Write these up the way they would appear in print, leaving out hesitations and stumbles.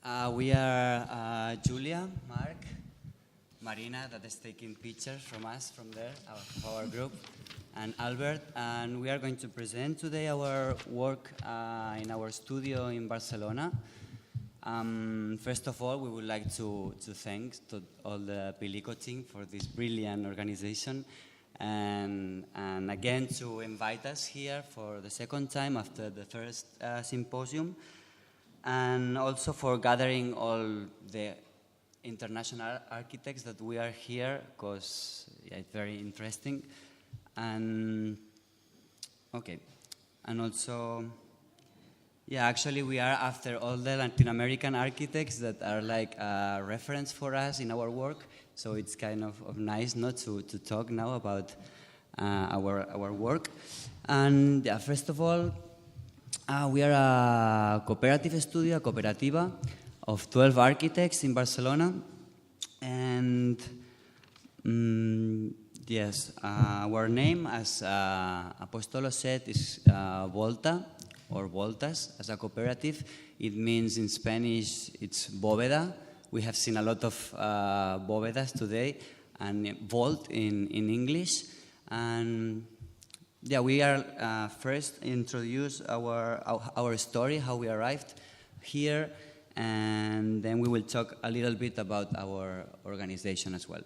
We are Julia, Mark, Marina, that is taking pictures from us from there, of our group, and Albert. And we are going to present today our work in our studio in Barcelona. First of all, we would like to thank to all the Pilico team for this brilliant organization, and again to invite us here for the second time after the first symposium, and also for gathering all the international architects that we are here, because it's very interesting. And okay, and also, yeah, actually we are after all the Latin American architects that are like a reference for us in our work. So it's kind of nice not to talk now about our work. And yeah, first of all, we are a cooperative studio, a cooperativa of 12 architects in Barcelona. And yes, our name, as Apostolo said, is Volta, or Voltas, as a cooperative. It means in Spanish, it's bóveda. We have seen a lot of bóvedas today, and vault in English. And yeah, we are first introduce our story, how we arrived here, and then we will talk a little bit about our organization as well.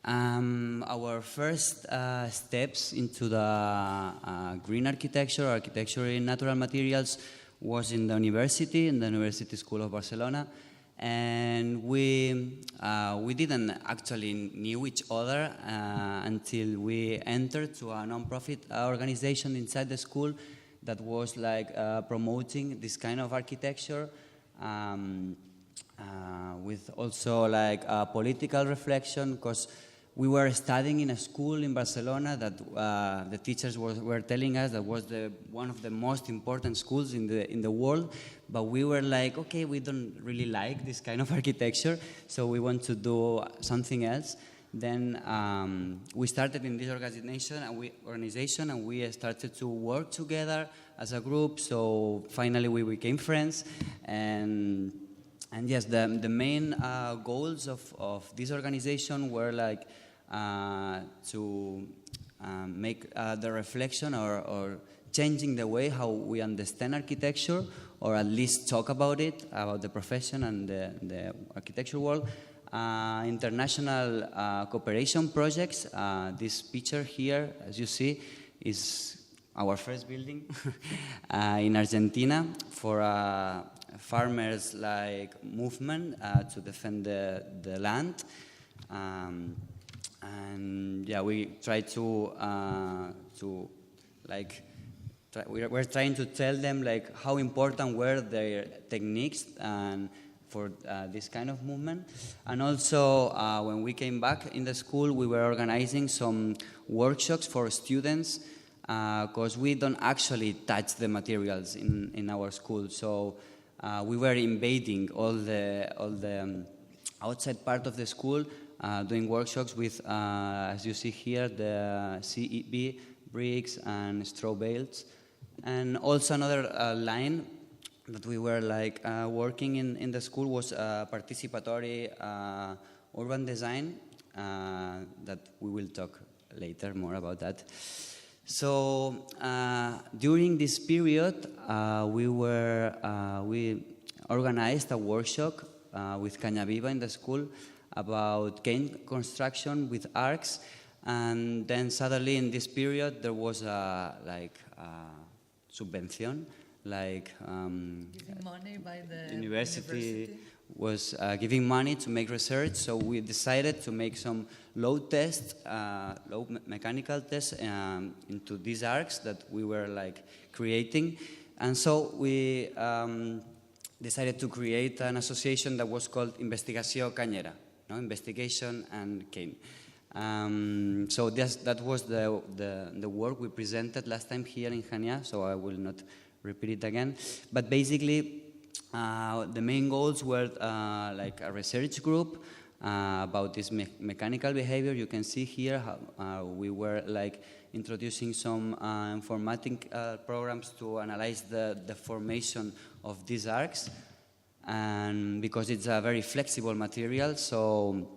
Our first steps into the green architecture in natural materials, was in the University School of Barcelona, and we didn't actually knew each other until we entered to a non-profit organization inside the school that was like promoting this kind of architecture, with also like a political reflection, because we were studying in a school in Barcelona that the teachers were telling us that was one of the most important schools in the world, but we were like, okay, we don't really like this kind of architecture, so we want to do something else. Then we started in this organization, and we started to work together as a group. So finally, we became friends, and yes, the main goals of this organization were like to make the reflection or changing the way how we understand architecture, or at least talk about it, about the profession and the architecture world. International cooperation projects. This picture here, as you see, is our first building in Argentina for farmers like movement to defend the land. And yeah, we try to like we're trying to tell them like how important were their techniques and for this kind of movement. And also when we came back in the school, we were organizing some workshops for students, because we don't actually touch the materials in our school. So we were invading all the outside part of the school, doing workshops with, as you see here, the CEB bricks and straw bales. And also another line that we were like working in the school was participatory urban design, that we will talk later more about that. So during this period, we organized a workshop with Cañaviva in the school about cane construction with arcs, and then suddenly in this period there was like subvention, like giving money by the university was giving money to make research. So we decided to make some load tests, mechanical tests into these arcs that we were like creating. And so we decided to create an association that was called Investigación Cañera, investigation and cane. So that was the work we presented last time here in Jania, so I will not repeat it again. But basically, the main goals were like a research group about this mechanical behavior. You can see here how we were like introducing some informatic programs to analyze the formation of these arcs. and because it's a very flexible material, so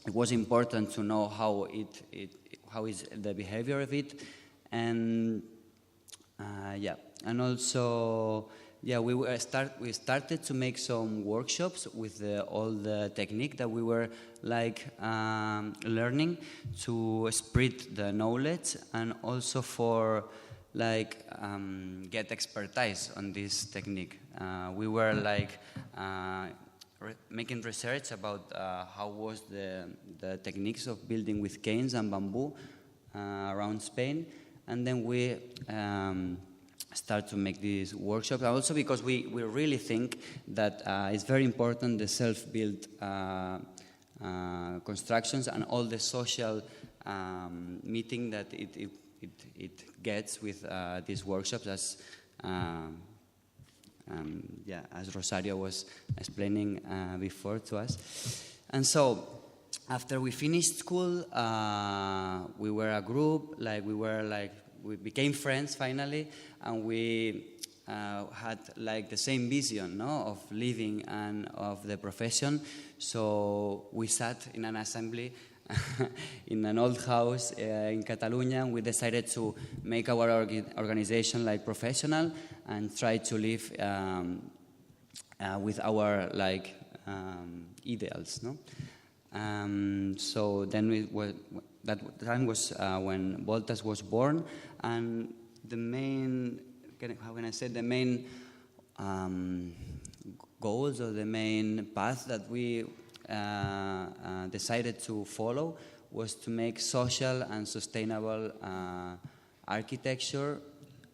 it was important to know how is the behavior of it, and yeah, and also we started to make some workshops with all the technique that we were like learning to spread the knowledge, and also for like get expertise on this technique. We were like making research about how was the techniques of building with canes and bamboo around Spain, and then we start to make these workshops. Also because we really think that it's very important, the self-built constructions and all the social meeting that it gets with these workshops, as as Rosario was explaining before to us. And so after we finished school, we were a group, we became friends finally, and we had like the same vision, no, of living and of the profession. So we sat in an assembly in an old house in Catalonia, and we decided to make our organization like professional and try to live with our like ideals, no. So then that time was when Volta was born, and the main, how can I say, the main goals or the main path that we decided to follow was to make social and sustainable architecture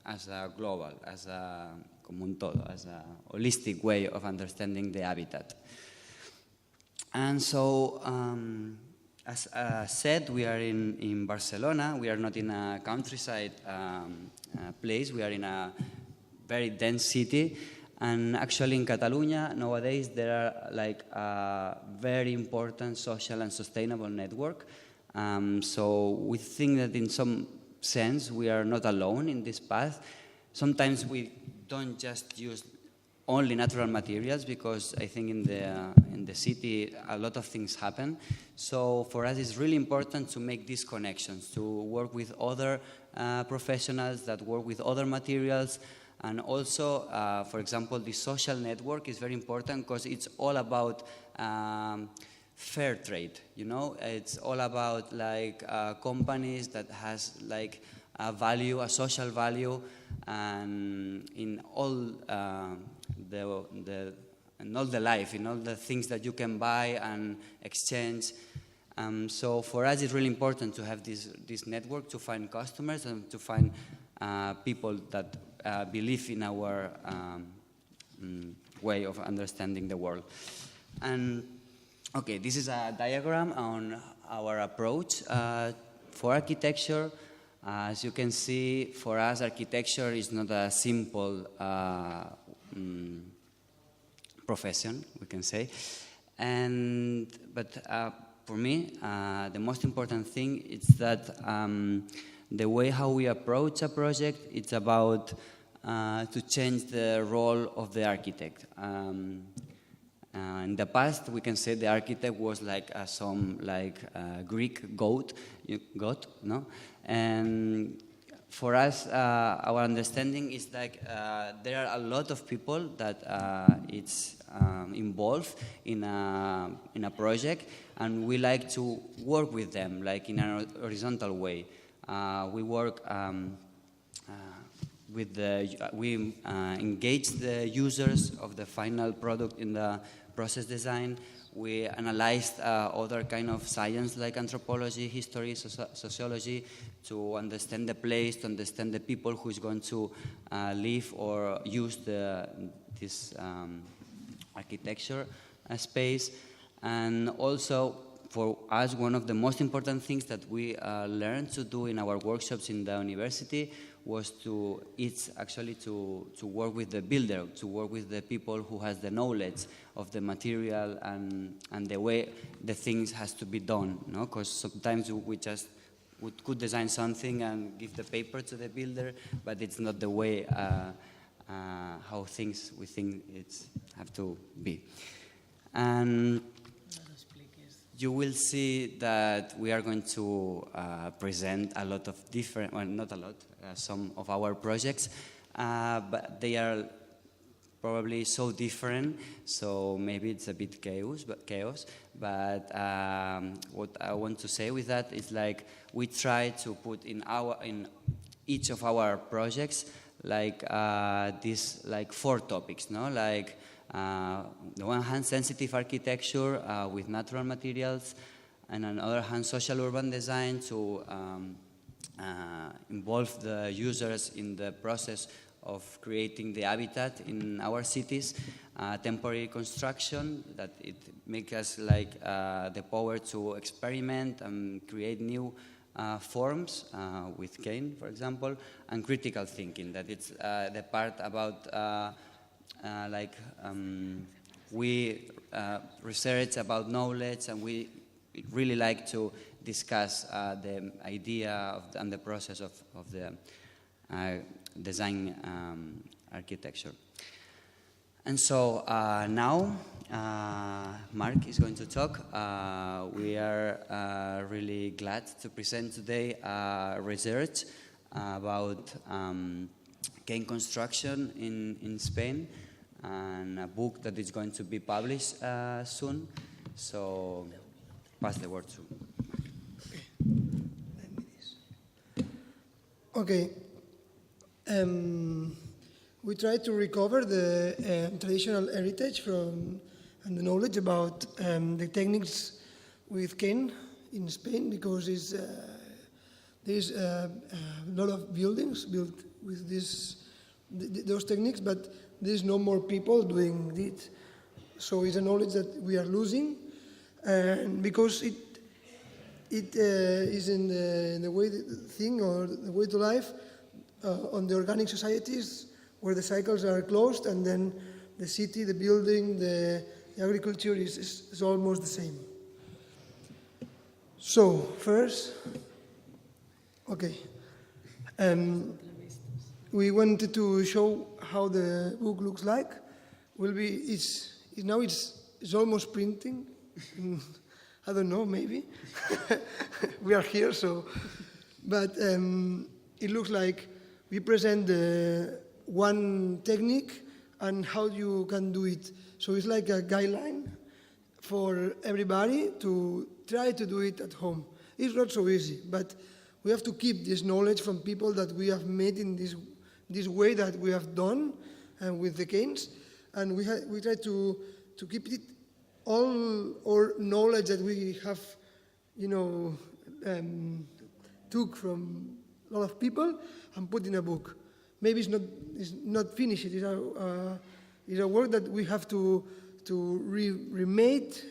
as a global, as a como un todo, as a holistic way of understanding the habitat. And so, as said, we are in Barcelona. We are not in a countryside place. We are in a very dense city. And actually in Catalonia, nowadays, there are like a very important social and sustainable network. So we think that in some sense, we are not alone in this path. Sometimes we don't just use only natural materials, because I think in the city a lot of things happen. So for us it's really important to make these connections, to work with other professionals that work with other materials. And also, for example, the social network is very important because it's all about fair trade, you know? It's all about like companies that has like a value, a social value, and in all in all the life, in all the things that you can buy and exchange. So for us, it's really important to have this network to find customers and to find people that believe in our way of understanding the world. And okay, this is a diagram on our approach for architecture. As you can see, for us, architecture is not a simple profession, we can say. But for me, the most important thing is that the way how we approach a project, it's about to change the role of the architect. In the past, we can say the architect was like some Greek god, no? And for us, our understanding is like there are a lot of people that it's involved in a project, and we like to work with them like in a horizontal way. We work we engage the users of the final product in the process design. We analyzed other kind of science like anthropology, history, sociology, to understand the place, to understand the people who is going to live or use this architecture space. And also, for us, one of the most important things that we learned to do in our workshops in the university was to work with the builder, to work with the people who has the knowledge of the material and the way the things has to be done, no? Because sometimes we could design something and give the paper to the builder, but it's not the way how things we think it's have to be. And you will see that we are going to present a lot of different, well, not a lot, some of our projects, but they are probably so different, so maybe it's a bit chaos. But what I want to say with that is like we try to put in each of our projects like these like 4 topics, no? Like the one hand, sensitive architecture with natural materials, and on the other hand, social urban design to involve the users in the process of creating the habitat in our cities, temporary construction, that it makes us like the power to experiment and create new forms with cane, for example, and critical thinking, that it's the part about we research about knowledge, and we really like to discuss the idea and the process of the design architecture. And so now Mark is going to talk. We are really glad to present today research about cane construction in Spain, and a book that is going to be published soon. So pass the word to Mark. Okay. We try to recover the traditional heritage and the knowledge about the techniques with cane in Spain, because there's a lot of buildings built with those techniques, but there's no more people doing it. So it's a knowledge that we are losing, and because it is in the way thing or the way to life on the organic societies where the cycles are closed, and then the city, the building, the agriculture is almost the same. So first, okay, we wanted to show how the book looks like. Now it's almost printing. I don't know, maybe. We are here, so. But it looks like we present the one technique and how you can do it. So it's like a guideline for everybody to try to do it at home. It's not so easy, but we have to keep this knowledge from people that we have made in this way that we have done with the canes, and we try to keep it all our knowledge that we have, took from a lot of people and put in a book. Maybe it's not finished. It's a work that we have to remake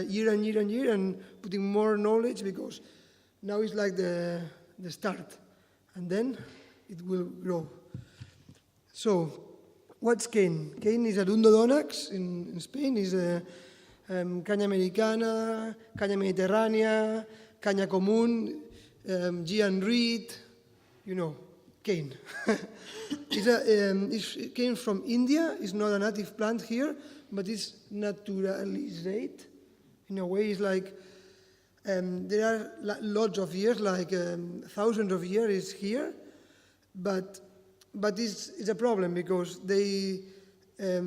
year and year and year, and putting more knowledge, because now it's like the start, and then it will grow. So, what's cane? Cane is Arundo donax in Spain. Is caña americana, caña mediterránea, caña común, Gian reed, cane. It came from India. It's not a native plant here, but it's naturalized. In a way, it's like there are lots of years, like thousands of years here, but it's a problem because they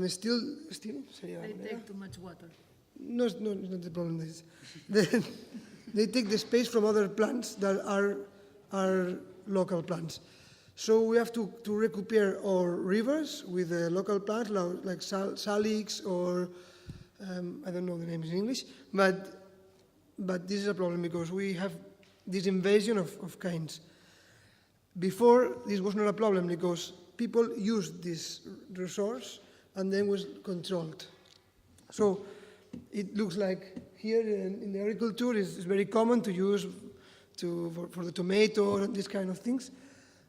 still. They take too much water. No, it's not the problem. They take the space from other plants that are local plants. So we have to recuperate our rivers with local plants like salix or I don't know the names in English, but this is a problem because we have this invasion of canes. Before, this was not a problem because people used this resource and then was controlled. So it looks like here in the agriculture it's very common to use for the tomato and these kind of things.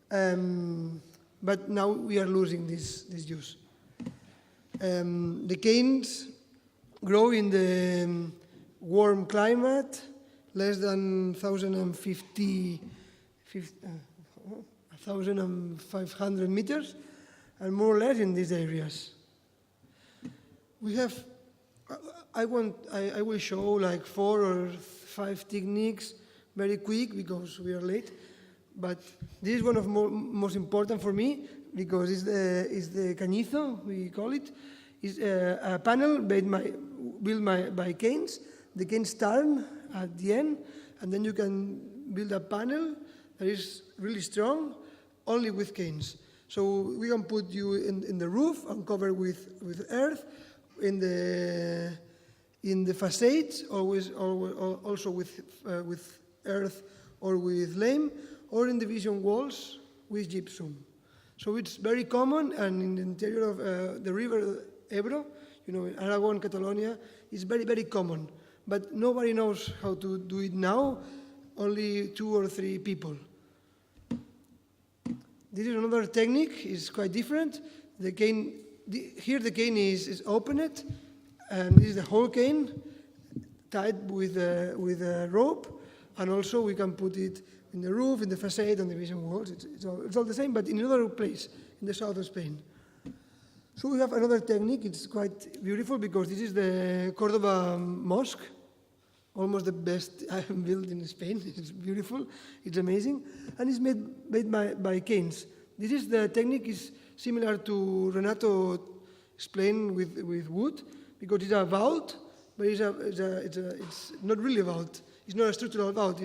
But now we are losing this use. The canes grow in the warm climate, less than 1,500 meters, and more or less in these areas. We have, I will show like 4 or 5 techniques very quick because we are late. But this is one of most important for me because it's the cañizo, we call it. It's a panel built by canes. The canes turn at the end, and then you can build a panel that is really strong only with canes. So we can put you in the roof and cover with earth, in the facades, also with earth or with lime, or in the vision walls with gypsum. So it's very common, and in the interior of the river Ebro, in Aragon, Catalonia, it's very, very common. But nobody knows how to do it now, only 2 or 3 people. This is another technique, it's quite different. The cane, here the cane is opened, and this is the whole cane, tied with a rope, and also we can put it in the roof, in the facade, and the vision walls. It's all the same, but in another place, in the south of Spain. So we have another technique, it's quite beautiful because this is the Cordoba mosque, almost the best I have built in Spain. It's beautiful, it's amazing, and it's made by canes. This is the technique is similar to Renato explained with wood, because it's a vault, but it's not really a vault. It's not a structural vault.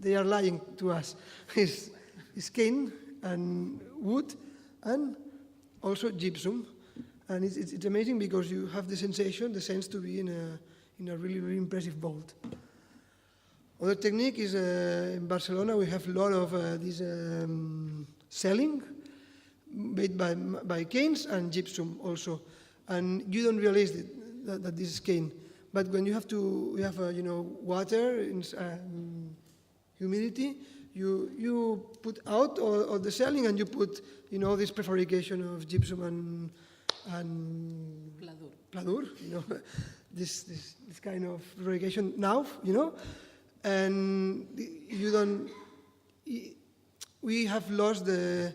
They are lying to us. It's cane and wood and also gypsum, and it's amazing because you have the sense to be in a really, really impressive vault. Other technique is in Barcelona we have a lot of this ceiling made by canes and gypsum also, and you don't realize that this is cane. But when you have water, humidity, you put out all the ceiling and you put this prefabrication of gypsum and pladur, this kind of prefabrication now, and we have lost the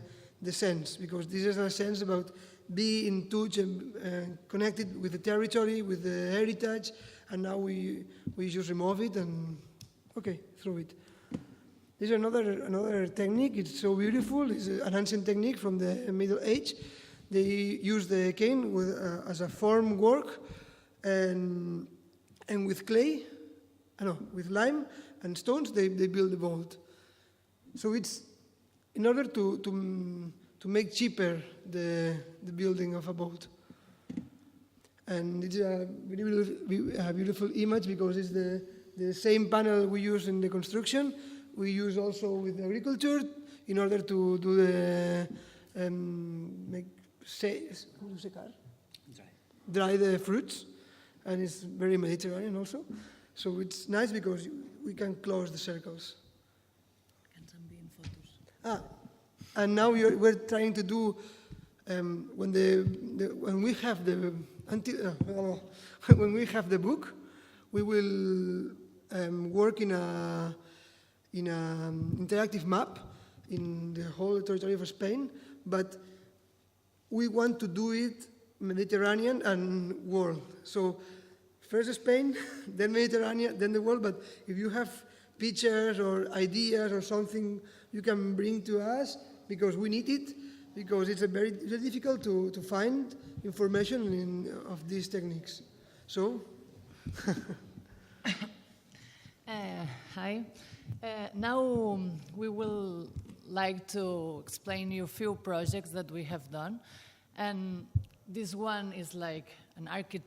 sense, because this is a sense about be in touch and connected with the territory, with the heritage, and now we just remove it and, okay, throw it. This is another technique. It's so beautiful. It's an ancient technique from the Middle Age. They use the cane as a form work, and with clay, with lime and stones, they build the vault. So it's in order to make cheaper the building of a boat. And it's a very beautiful image because it's the same panel we use in the construction. We use also with agriculture in order to do the dry the fruits, and it's very Mediterranean also. So it's nice because we can close the circles. And now we're trying to do when we have the book, we will work in an interactive map in the whole territory of Spain, but we want to do it Mediterranean and world. So first Spain, then Mediterranean, then the world. But if you have pictures or ideas or something you can bring to us, because we need it, because it's very difficult to find information of these techniques. So, hi. Now we will like to explain you a few projects that we have done, and this one is like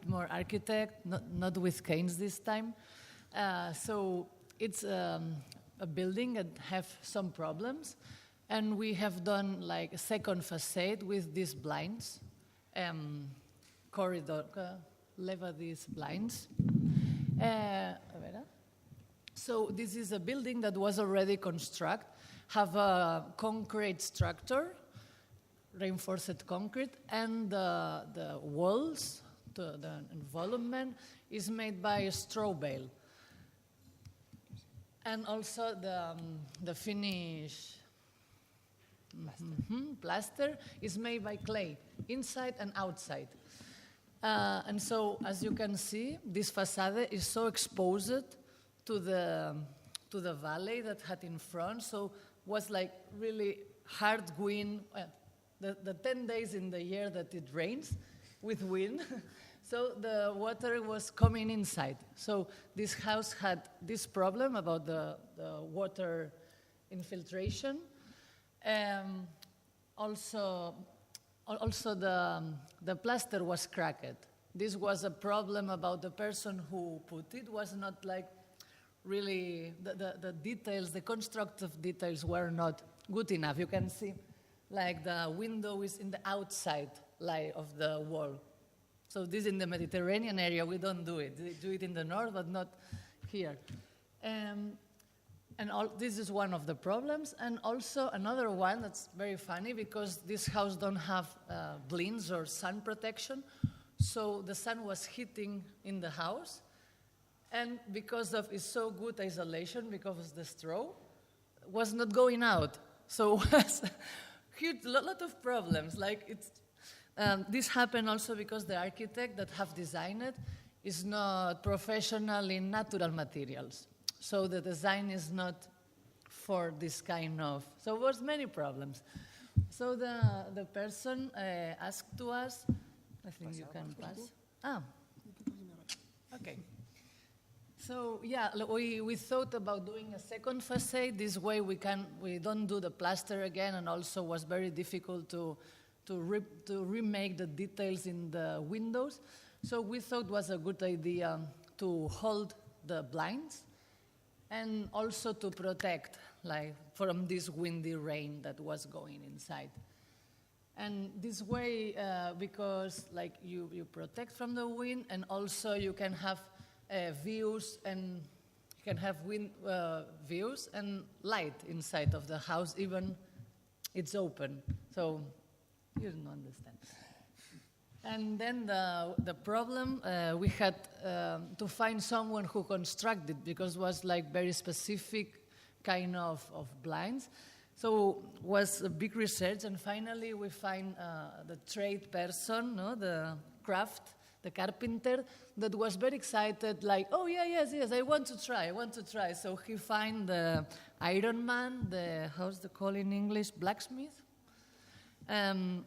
more architect, not with canes this time. So it's a building that have some problems. And we have done like a second facade with these blinds, corridor, lever these blinds. So this is a building that was already constructed, have a concrete structure, reinforced concrete, and the walls, the envelopment is made by a straw bale. And also the finish Plaster is made by clay, inside and outside. And so, as you can see, this facade is so exposed to the valley that had in front, so was like really hard wind, the 10 days in the year that it rains with wind. So the water was coming inside. So this house had this problem about the water infiltration. Also the plaster was cracked. This was a problem about the person who put it, was not like really, the details, the constructive details were not good enough. You can see like the window is in the outside line of the wall. So this in the Mediterranean area, we don't do it. They do it in the north, but not here. And this is one of the problems. And also another one that's very funny, because this house don't have blinds or sun protection. So the sun was hitting in the house. And because of its so good isolation, because of the straw, was not going out. So was huge, lot of problems. Like it's, this happened also because the architect that have designed it is not professional in natural materials. So the design is not for this kind of, so there was many problems. So the person asked to us, I think you can pass. Okay. So yeah, we thought about doing a second facade. This way we don't do the plaster again, and also was very difficult to remake the details in the windows. So we thought it was a good idea to hold the blinds and also to protect like from this windy rain that was going inside. And this way, because like you protect from the wind, and also you can have views, and you can have views and light inside of the house, even it's open. So you don't understand. And then the problem, we had to find someone who constructed, because it was like very specific kind of blinds. So it was a big research, and finally we find the trade person, no, the craft, the carpenter, that was very excited, like, oh yeah, yes, I want to try. So he find the iron man, how's the call in English, blacksmith? And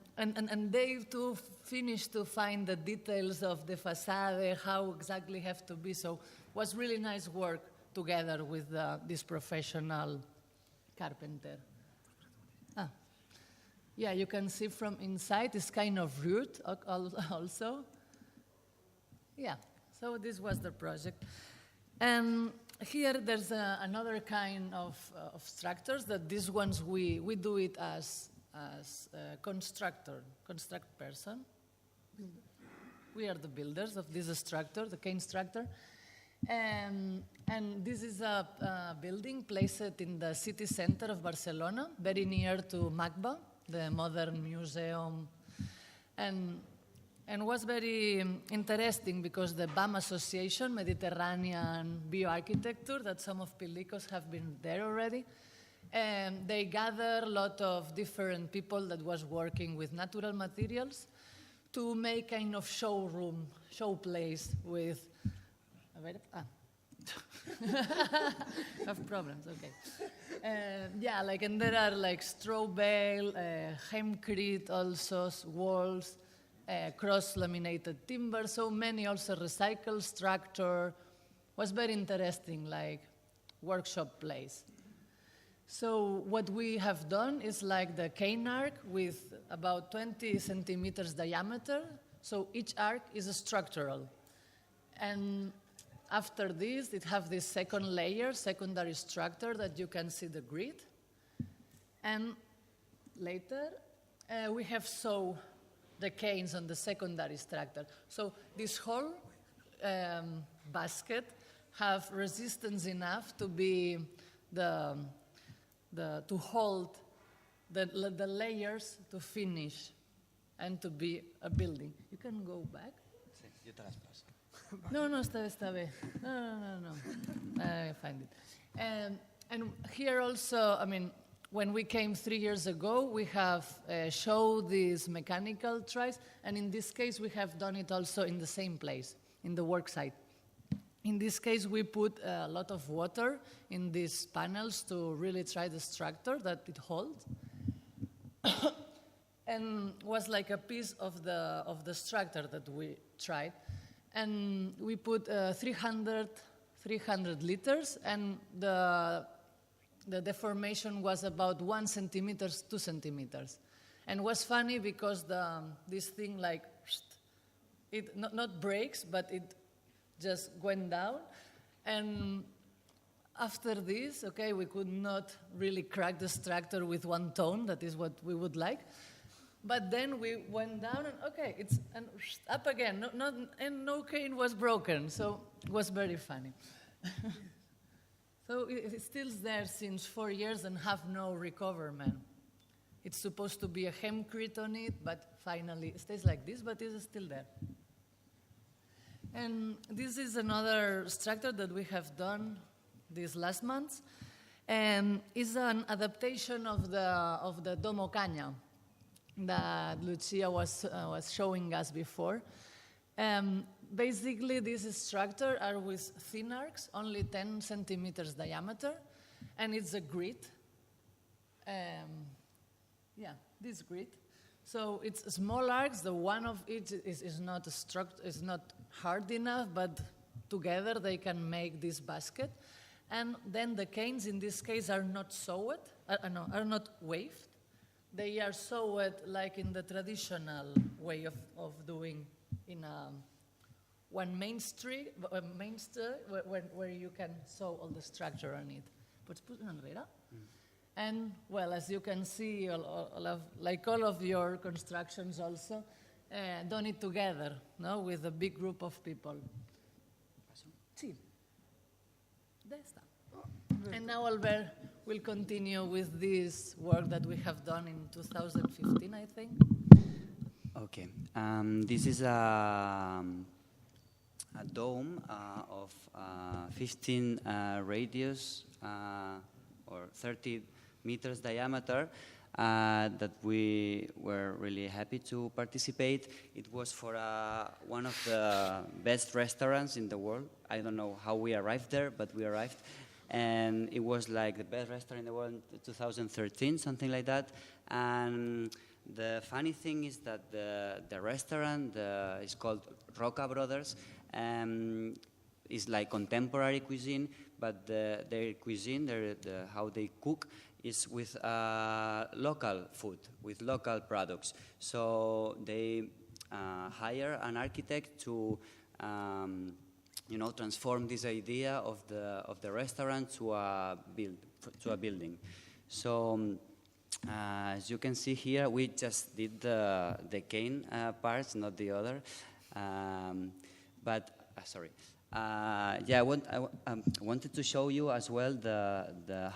they too finished to find the details of the facade, how exactly have to be. So it was really nice work together with this professional carpenter. Yeah, you can see from inside, it's kind of rude also. Yeah, so this was the project. And here there's another kind of structures, that these ones we do it as construct person. We are the builders of this structure, the cane structure. And this is a building placed in the city center of Barcelona, very near to MACBA, the modern museum. And was very interesting because the BAM Association, Mediterranean Bioarchitecture, that some of Pilicos have been there already, and they gather a lot of different people that was working with natural materials to make kind of showroom, show place with, have problems, okay. Yeah, like, and there are like straw bale, hempcrete also, walls, cross-laminated timber, so many also recycled structure. Was very interesting, like workshop place. So what we have done is like the cane arc with about 20 centimeters diameter. So each arc is structural. And after this, it has this second layer, secondary structure, that you can see the grid. And later, we have sew the canes on the secondary structure. So this whole basket have resistance enough to be to hold the layers to finish and to be a building. You can go back. Sí, yo te las paso. No, está bien. No. I find it. And here also, I mean, when we came 3 years ago, we have showed these mechanical tries, and in this case, we have done it also in the same place, in the work site. In this case, we put a lot of water in these panels to really try the structure that it holds. And was like a piece of the structure that we tried. And we put 300 liters, and the deformation was about 1 centimeter, 2 centimeters. And it was funny because this thing like, it not breaks, but it just went down. And after this, okay, we could not really crack the structure with 1 tone, that is what we would like. But then we went down and okay, it's and up again, and no cane was broken, so it was very funny. So it's still there since 4 years and have no recoverment. It's supposed to be a hemcrete on it, but finally it stays like this, but it is still there. And this is another structure that we have done these last months, and it's an adaptation of the Domo Caña that Lucia was showing us before. Basically, this structure are with thin arcs, only 10 centimeters diameter, and it's a grid. Yeah, this grid. So it's small arcs. The one of each is not hard enough, but together they can make this basket. And then the canes, in this case, are not sewed, are not waved. They are sewed like in the traditional way of doing in one main street where you can sew all the structure on it. And well, as you can see, all of your constructions also done it together, no, with a big group of people. Sí. There está. And now Albert will continue with this work that we have done in 2015, I think. Okay. This is a dome of 15 radius or 30 meters diameter that we were really happy to participate. It was for one of the best restaurants in the world. I don't know how we arrived there, but we arrived. And it was like the best restaurant in the world in 2013, something like that. And the funny thing is that the restaurant is called Roca Brothers. Is like contemporary cuisine, but their cuisine, how they cook, is with local food, with local products. So they hire an architect to transform this idea of the restaurant to a building. So as you can see here, we just did the cane parts, not the other. Sorry. Yeah, I wanted to show you as well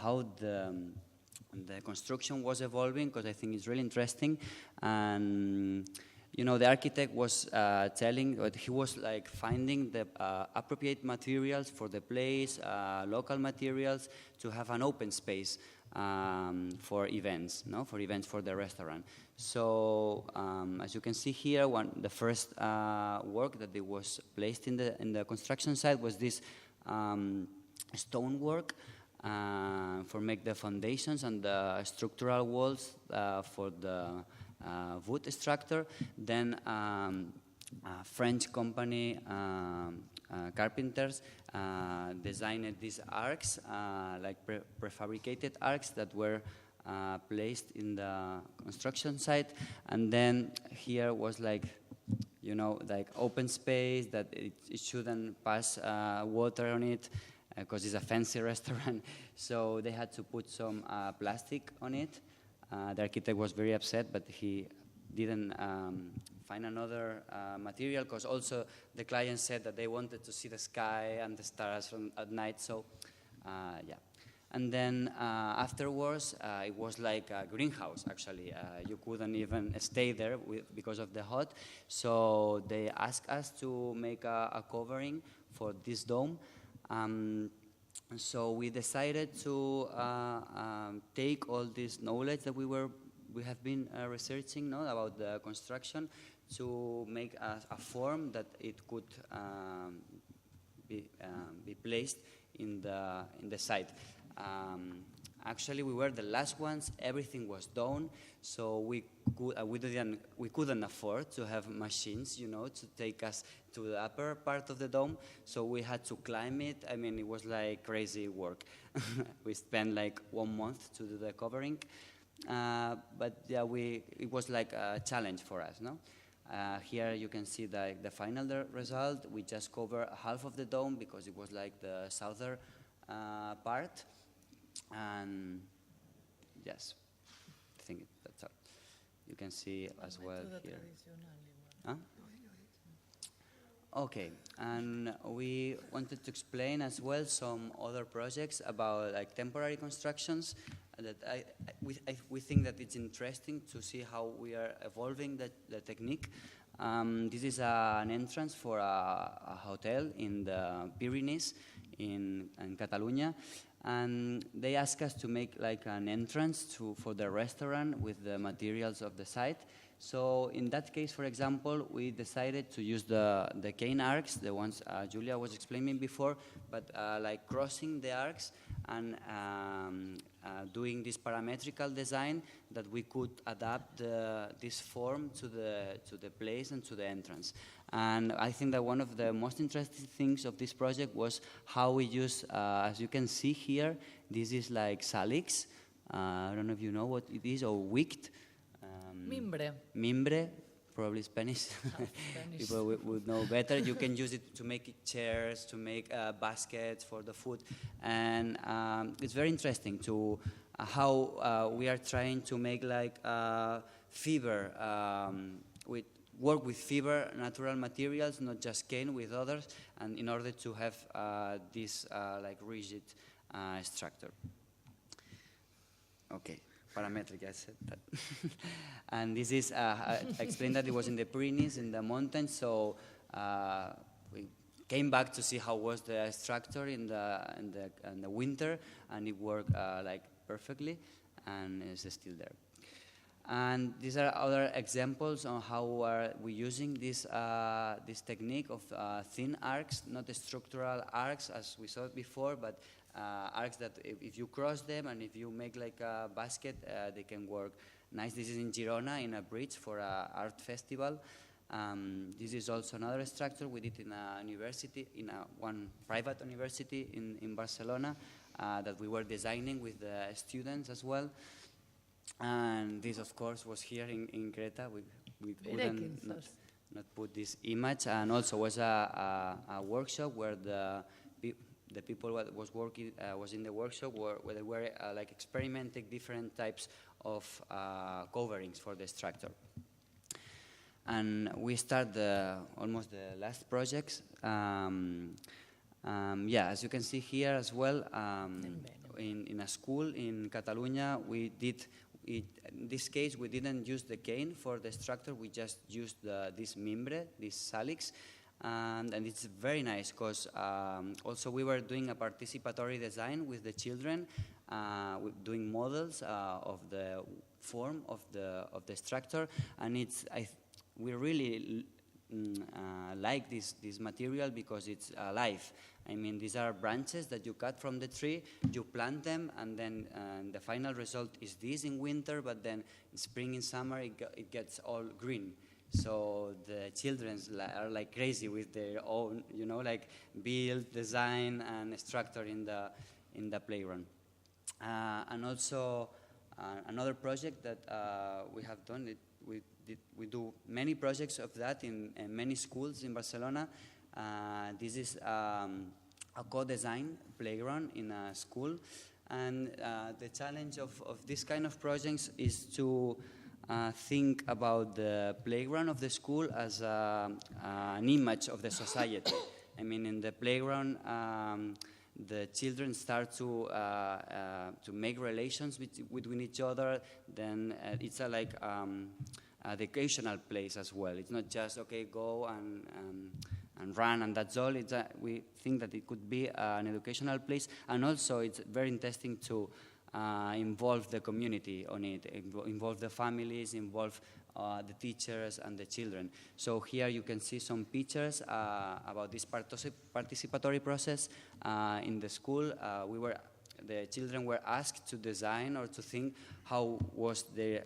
how the construction was evolving, because I think it's really interesting. And the architect was telling that he was like finding the appropriate materials for the place, local materials, to have an open space for events, for the restaurant. So as you can see here, the first work that was placed in the construction site was this stone work for make the foundations and the structural walls for the wood structure. Then a French company, carpenters, designed these arcs, like prefabricated arcs that were placed in the construction site. And then here was like open space that it shouldn't pass water on it, because it's a fancy restaurant. So they had to put some plastic on it. The architect was very upset, but he didn't find another material, because also the client said that they wanted to see the sky and the stars at night. So, yeah. And then afterwards, it was like a greenhouse, actually. You couldn't even stay there because of the hot. So they asked us to make a covering for this dome. So we decided to take all this knowledge that we have been researching, no, about the construction, to make a form that it could be placed in the site. Actually, we were the last ones. Everything was done, so we couldn't afford to have machines, you know, to take us to the upper part of the dome. So we had to climb it. I mean, it was like crazy work. We spent like 1 month to do the covering, but yeah, it was like a challenge for us, no? Here you can see the final result. We just covered half of the dome because it was like the southern part. And yes, I think that's all. You can see as well here. Huh? Okay, and we wanted to explain as well some other projects about like temporary constructions that we think that it's interesting to see how we are evolving the technique. This is an entrance for a hotel in the Pyrenees in Catalonia. And they asked us to make like an entrance for the restaurant with the materials of the site. So in that case, for example, we decided to use the cane arcs, the ones Julia was explaining before, but like crossing the arcs and doing this parametrical design that we could adapt this form to the place and to the entrance. And I think that one of the most interesting things of this project was how we use, as you can see here, this is like salix. I don't know if you know what it is, or wicked. Mimbre. Mimbre, probably Spanish. Spanish. People would know better. You can use it to make chairs, to make baskets for the food. And it's very interesting to how we are trying to make like fiber, work with fiber, natural materials, not just cane, with others, and in order to have this like rigid structure. Okay. Parametric, I said that. And this is, I explained that it was in the Pyrenees, in the mountains, so we came back to see how was the structure in the winter, and it worked like perfectly, and it's still there. And these are other examples on how we're using this technique of thin arcs, not the structural arcs as we saw before, but arcs that if you cross them and if you make like a basket, they can work nice. This is in Girona, in a bridge for an art festival. This is also another structure we did in a university, in one private university in Barcelona, that we were designing with the students as well. And this, of course, was here in Creta. We couldn't not put this image, and also was a workshop where the people that was working was in the workshop where they were like experimenting different types of coverings for the structure. And we start almost the last projects. Yeah, as you can see here as well, in a school in Catalonia, we did. In this case, we didn't use the cane for the structure. We just used this mimbre, this salix. And it's very nice because also we were doing a participatory design with the children, doing models of the form of the structure, and we really like this material because it's alive. I mean, these are branches that you cut from the tree, you plant them, and then the final result is this in winter, but then in spring and summer it gets all green. So the children are like crazy with their own, you know, like build, design, and structure in the playground. And also another project that we have done, we do many projects of that in many schools in Barcelona. This is a co-design playground in a school, and the challenge of this kind of projects is to think about the playground of the school as an image of the society. I mean, in the playground, the children start to make relations between each other. Then it's like educational place as well. It's not just okay, go and run, and that's all. We think that it could be an educational place, and also it's very interesting to involve the community on it, involve the families, involve the teachers and the children. So here you can see some pictures about this participatory process in the school. The children were asked to design or to think how was their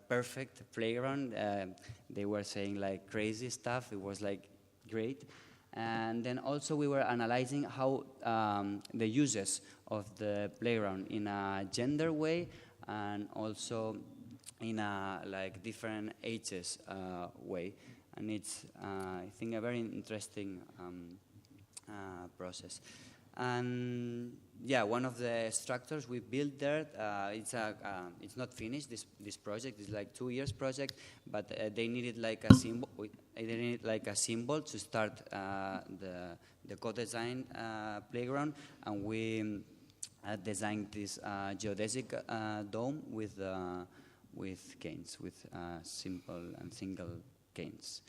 perfect playground. They were saying like crazy stuff. It was like great. And then also we were analyzing how the uses of the playground in a gender way, and also in a like different ages way. And it's, I think, a very interesting process. And yeah, one of the structures we built there, it's not finished. This project is like 2 years project, but they needed like a symbol. They needed like a symbol to start the co-design playground, and we designed this geodesic dome with canes, with simple and single canes.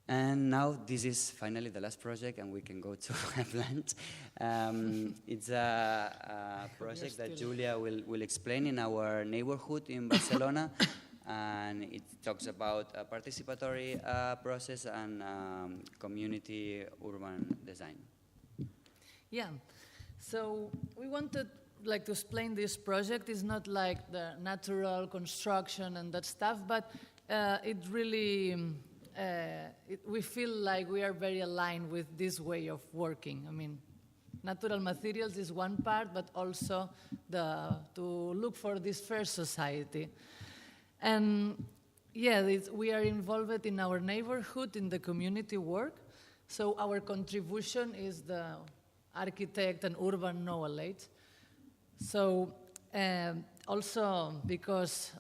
And now this is finally the last project, and we can go to have lunch. It's a project that Julia will explain in our neighborhood in Barcelona, and it talks about a participatory process and community urban design. Yeah, so we wanted like to explain this project is not like the natural construction and that stuff, but it really we feel like we are very aligned with this way of working. I mean, natural materials is one part, but also to look for this fair society. And yeah, we are involved in our neighborhood, in the community work. So our contribution is the architect and urban knowledge. So also because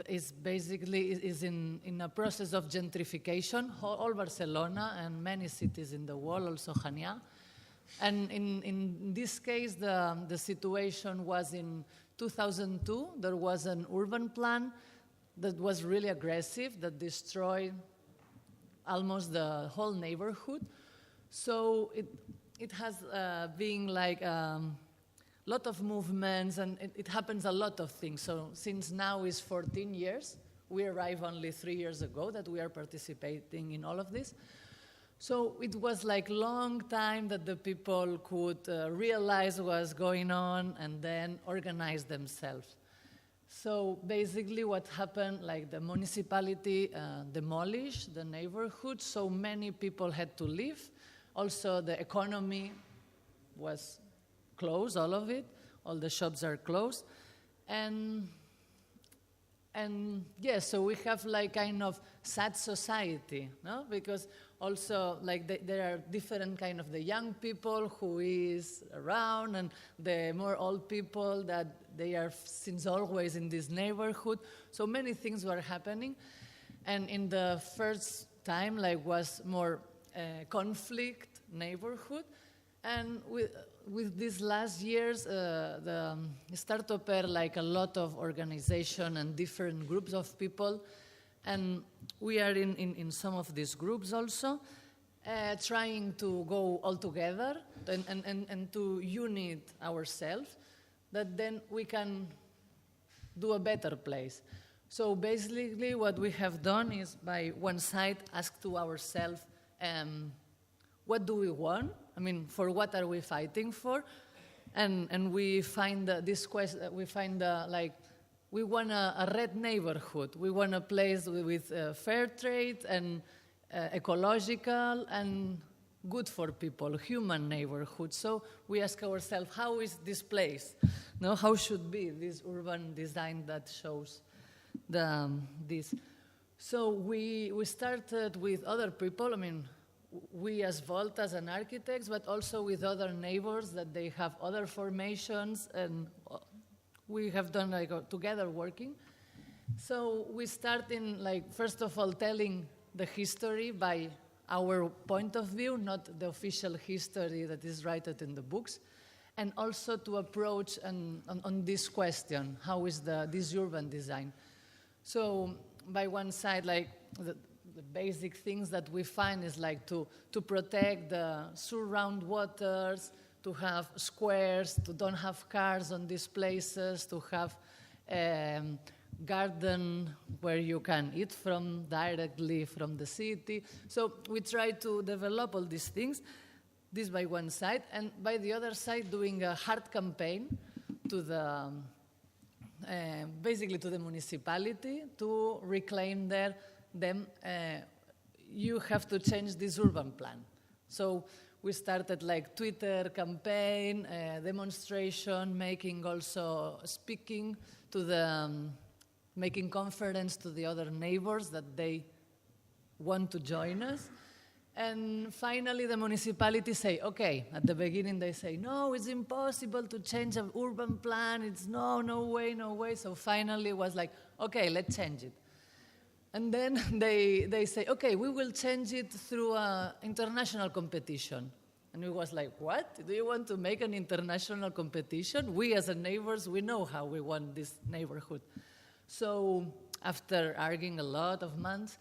it's basically in a process of gentrification, all Barcelona and many cities in the world, also Hania. And in this case, the situation was in 2002. There was an urban plan that was really aggressive, that destroyed almost the whole neighborhood. So it has been like lot of movements, and it happens a lot of things. So since now is 14 years, we arrived only 3 years ago that we are participating in all of this. So it was like long time that the people could realize what's going on and then organize themselves. So basically what happened, like the municipality demolished the neighborhood, so many people had to leave. Also the economy was closed, all of it. All the shops are closed. And yeah, so we have like kind of sad society, no? Because also like there are different kind of the young people who is around, and the more old people that they are since always in this neighborhood. So many things were happening. And in the first time, like was more conflict neighborhood. And with these last years, start to appear like a lot of organization and different groups of people. And we are in some of these groups also, trying to go all together and to unite ourselves, that then we can do a better place. So basically what we have done is, by one side, ask to ourselves, what do we want? I mean, for what are we fighting for? And we find this question. We find like we want a red neighborhood. We want a place with fair trade and ecological and good for people, human neighborhood. So we ask ourselves, how is this place? No, how should be this urban design that shows this? So we started with other people. I mean, we as Volta, as an architects, but also with other neighbors that they have other formations, and we have done like together working. So we start in like, first of all, telling the history by our point of view, not the official history that is written in the books, and also to approach on this question, how is this urban design? So by one side, like the basic things that we find is like to protect the surround waters, to have squares, to don't have cars on these places, to have garden where you can eat from directly from the city. So we try to develop all these things, this by one side, and by the other side doing a hard campaign to the basically to the municipality to reclaim them. You have to change this urban plan. So we started like Twitter campaign, demonstration, making also speaking to the, making conference to the other neighbors that they want to join us. And finally the municipality say, okay, at the beginning they say, no, it's impossible to change an urban plan, it's no way, no way. So finally it was like, okay, let's change it. And then they say, okay, we will change it through an international competition. And it was like, what? Do you want to make an international competition? We as a neighbors, we know how we want this neighborhood. So after arguing a lot of months,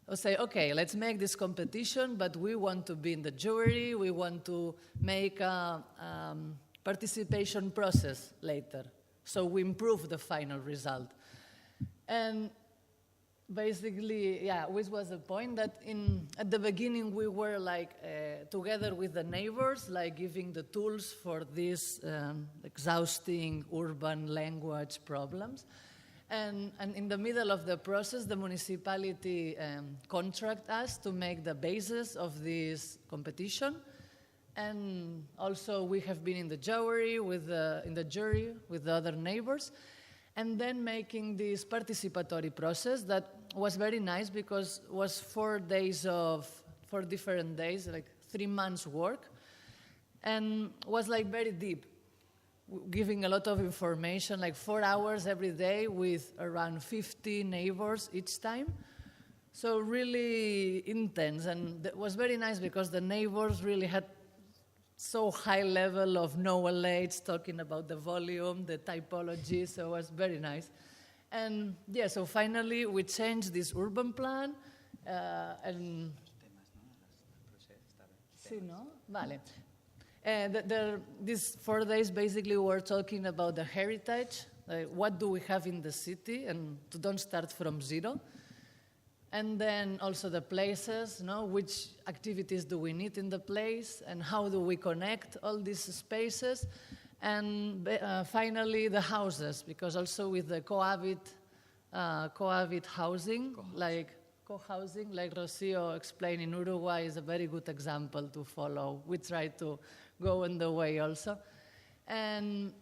I say, okay, let's make this competition, but we want to be in the jury, we want to make a participation process later. So we improve the final result. And basically, yeah, which was the point that at the beginning we were like together with the neighbors, like giving the tools for these exhausting urban language problems. And in the middle of the process, the municipality contract us to make the basis of this competition. And also we have been in the jury with the other neighbors. And then making this participatory process that was very nice because it was 4 different days, like 3 months work. And was like very deep, giving a lot of information, like 4 hours every day with around 50 neighbors each time. So really intense, and it was very nice because the neighbors really had so high level of knowledge, talking about the volume, the typology, so it was very nice. And yeah, so finally we changed this urban plan, and... Sí, no? Vale. These 4 days basically were talking about the heritage, like what do we have in the city, and to don't start from zero. And then also the places, which activities do we need in the place, and how do we connect all these spaces. And finally the houses, because also with the cohabit housing, like co-housing, like Rocio explained in Uruguay, is a very good example to follow. We try to go in the way also. And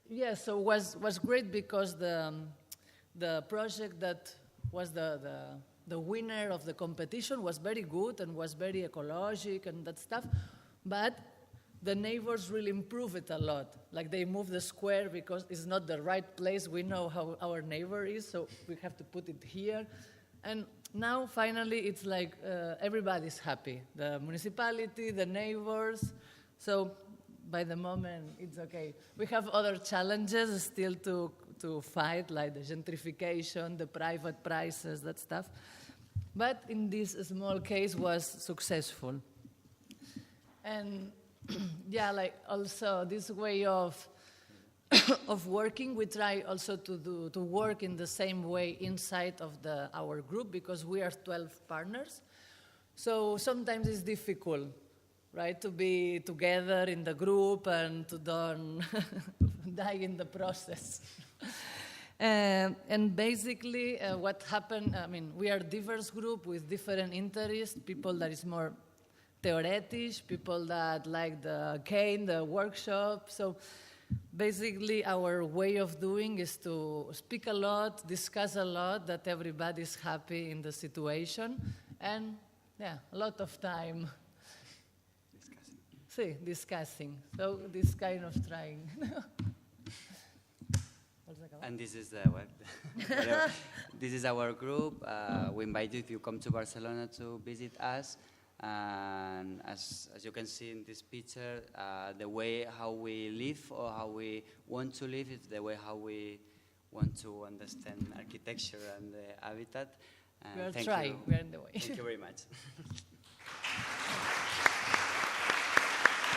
yeah, so it was great because the project that was the winner of the competition was very good and was very ecologic and that stuff, but the neighbors really improved it a lot. Like they moved the square because it's not the right place. We know how our neighbor is, so we have to put it here. And now finally it's like everybody's happy. The municipality, the neighbors. So by the moment it's okay. We have other challenges still to fight, like the gentrification, the private prices, that stuff. But in this small case was successful. And yeah, like also this way of working, we try also to work in the same way inside of our group because we are 12 partners. So sometimes it's difficult, right, to be together in the group and to don't die in the process. And basically what happened, I mean, we are a diverse group with different interests, people that is more theoretic, people that like the cane, the workshop. So basically our way of doing is to speak a lot, discuss a lot, that everybody's happy in the situation. And yeah, a lot of time. Discussing. So this kind of trying. And this is this is our group. We invite you if you come to Barcelona to visit us. And as you can see in this picture, the way how we live or how we want to live is the way how we want to understand architecture and the habitat. We are thank trying. you. We are in the way. Thank you very much.